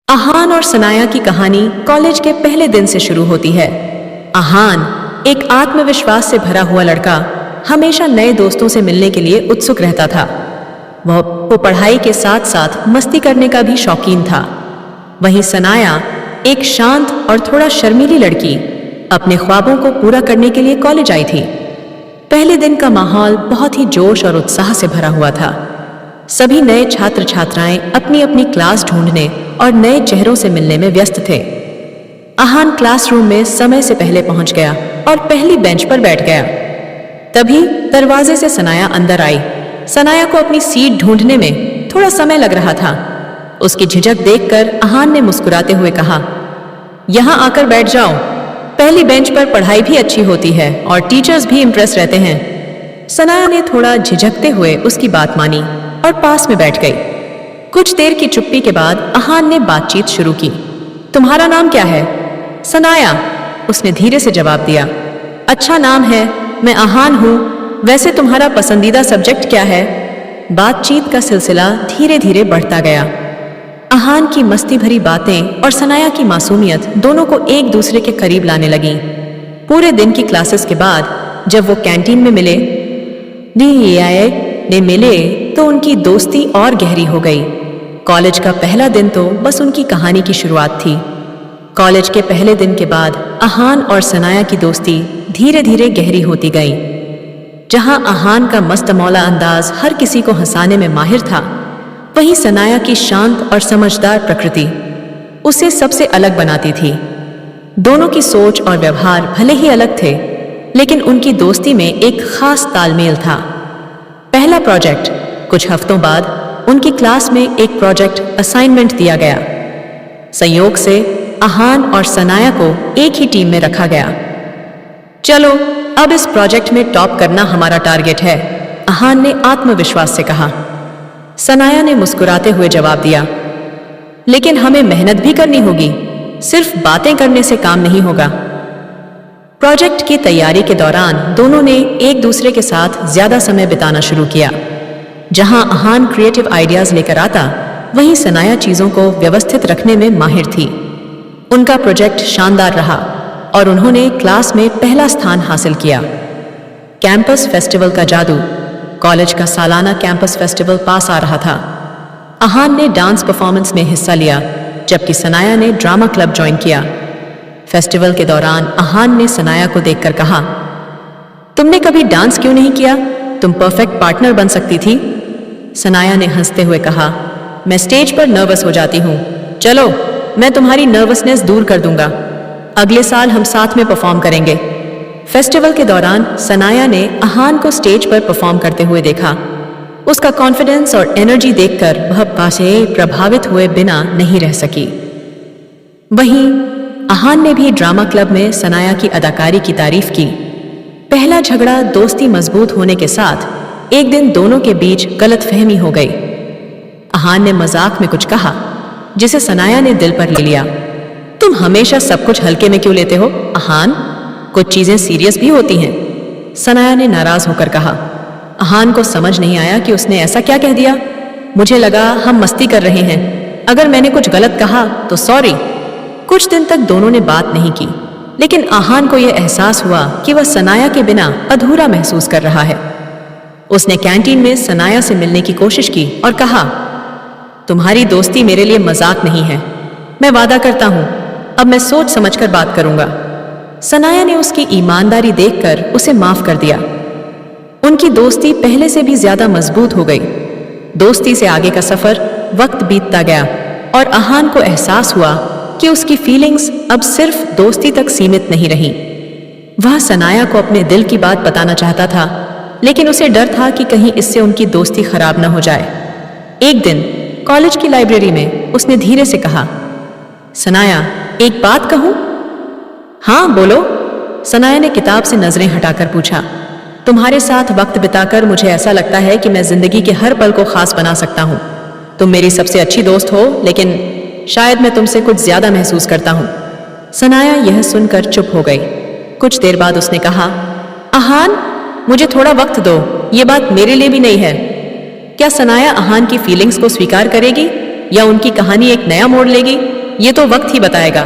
आहान और सनाया की कहानी कॉलेज के पहले दिन से शुरू होती है। आहान एक आत्मविश्वास से भरा हुआ लड़का हमेशा नए दोस्तों से मिलने के लिए उत्सुक रहता था। वो पढ़ाई के साथ साथ मस्ती करने का भी शौकीन था। वहीं सनाया एक शांत और थोड़ा शर्मीली लड़की अपने ख्वाबों को पूरा करने के लिए कॉलेज आई थी। पहले दिन का माहौल बहुत ही जोश और उत्साह से भरा हुआ था। सभी नए छात्र छात्राएं अपनी अपनी क्लास ढूंढने और नए चेहरों से मिलने में व्यस्त थे। आहान क्लासरूम में समय से पहले पहुंच गया और पहली बेंच पर बैठ गया। तभी दरवाजे से सनाया अंदर आई। सनाया को अपनी सीट ढूंढने में थोड़ा समय लग रहा था। उसकी झिझक देखकर आहान ने मुस्कुराते हुए कहा, यहाँ आकर बैठ जाओ। पहली बेंच पर पढ़ाई भी अच्छी होती है और टीचर्स भी इम्प्रेस रहते हैं। सनाया ने थोड़ा झिझकते हुए उसकी बात मानी और पास में बैठ गई। कुछ देर की चुप्पी के बाद आहान ने बातचीत शुरू की। तुम्हारा नाम क्या है? सनाया, उसने धीरे से जवाब दिया। अच्छा नाम है, मैं आहान हूँ। वैसे तुम्हारा पसंदीदा सब्जेक्ट क्या है? बातचीत का सिलसिला धीरे धीरे बढ़ता गया। आहान की मस्ती भरी बातें और सनाया की मासूमियत दोनों को एक दूसरे के करीब लाने लगी। पूरे दिन की क्लासेस के बाद जब वो कैंटीन में मिले तो उनकी दोस्ती और गहरी हो गई। कॉलेज का पहला दिन तो बस उनकी कहानी की शुरुआत थी। कॉलेज के पहले दिन के बाद आहान और सनाया की दोस्ती धीरे धीरे गहरी होती गई। जहां आहान का मस्तमौला अंदाज हर किसी को हंसाने में माहिर था, वहीं सनाया की शांत और समझदार प्रकृति उसे सबसे अलग बनाती थी। दोनों की सोच और व्यवहार भले ही अलग थे, लेकिन उनकी दोस्ती में एक खास तालमेल था। पहला प्रोजेक्ट। कुछ हफ्तों बाद उनकी क्लास में एक प्रोजेक्ट असाइनमेंट दिया गया। संयोग से आहान और सनाया को एक ही टीम में रखा गया। चलो, अब इस प्रोजेक्ट में टॉप करना हमारा टारगेट है, आहान ने आत्मविश्वास से कहा। सनाया ने मुस्कुराते हुए जवाब दिया, लेकिन हमें मेहनत भी करनी होगी, सिर्फ बातें करने से काम नहीं होगा। प्रोजेक्ट की तैयारी के दौरान दोनों ने एक दूसरे के साथ ज्यादा समय बिताना शुरू किया। जहां आहान क्रिएटिव आइडियाज लेकर आता, वहीं सनाया चीजों को व्यवस्थित रखने में माहिर थी। उनका प्रोजेक्ट शानदार रहा और उन्होंने क्लास में पहला स्थान हासिल किया। कैंपस फेस्टिवल का जादू। कॉलेज का सालाना कैंपस फेस्टिवल पास आ रहा था। आहान ने डांस परफॉर्मेंस में हिस्सा लिया, जबकि सनाया ने ड्रामा क्लब ज्वाइन किया। फेस्टिवल के दौरान आहान ने सनाया को देखकर कहा, तुमने कभी डांस क्यों नहीं किया? तुम परफेक्ट पार्टनर बन सकती थी। सनाया ने हंसते हुए कहा, मैं स्टेज पर नर्वस हो जाती हूँ। चलो, मैं तुम्हारी नर्वसनेस दूर कर दूंगा। अगले साल हम साथ में परफॉर्म करेंगे। फेस्टिवल के दौरान सनाया ने आहान को स्टेज पर परफॉर्म करते हुए देखा। उसका कॉन्फिडेंस और एनर्जी देखकर वह पासे प्रभावित हुए बिना नहीं रह सकी। वहीं आहान ने भी ड्रामा क्लब में सनाया की अदाकारी की तारीफ की। पहला झगड़ा दोस्ती मजबूत होने के साथ एक दिन दोनों के बीच गलतफहमी हो गई। आहान ने मजाक में कुछ कहा, जिसे सनाया ने दिल पर ले लिया। तुम हमेशा सब कुछ हल्के में क्यों लेते हो आहान? कुछ चीजें सीरियस भी होती हैं, सनाया ने नाराज होकर कहा। आहान को समझ नहीं आया कि उसने ऐसा क्या कह दिया। मुझे लगा हम मस्ती कर रहे हैं, अगर मैंने कुछ गलत कहा तो सॉरी। कुछ दिन तक दोनों ने बात नहीं की, लेकिन आहान को यह एहसास हुआ कि वह सनाया के बिना अधूरा महसूस कर रहा है। उसने कैंटीन में सनाया से मिलने की कोशिश की और कहा, तुम्हारी दोस्ती मेरे लिए मजाक नहीं है। मैं वादा करता हूं, अब मैं सोच समझकर बात करूंगा। सनाया ने उसकी ईमानदारी देखकर उसे माफ कर दिया। उनकी दोस्ती पहले से भी ज्यादा मजबूत हो गई। दोस्ती से आगे का सफर वक्त बीतता गया और आहान को एहसास हुआ कि उसकी फीलिंग्स अब सिर्फ दोस्ती तक सीमित नहीं रही। वह सनाया को अपने दिल की बात बताना चाहता था, लेकिन उसे डर था कि कहीं इससे उनकी दोस्ती खराब न हो जाए। एक दिन कॉलेज की लाइब्रेरी में उसने धीरे से कहा, सनाया, एक बात कहूं? हाँ बोलो, सनाया ने किताब से नजरें हटाकर पूछा। तुम्हारे साथ वक्त बिताकर मुझे ऐसा लगता है कि मैं जिंदगी के हर पल को खास बना सकता हूं। तुम मेरी सबसे अच्छी दोस्त हो, लेकिन शायद मैं तुमसे कुछ ज्यादा महसूस करता हूं। सनाया यह सुनकर चुप हो गई। कुछ देर बाद उसने कहा, आहान, मुझे थोड़ा वक्त दो, ये बात मेरे लिए भी नहीं है। क्या सनाया आहान की फीलिंग्स को स्वीकार करेगी या उनकी कहानी एक नया मोड़ लेगी? یہ تو وقت ہی بتائے گا۔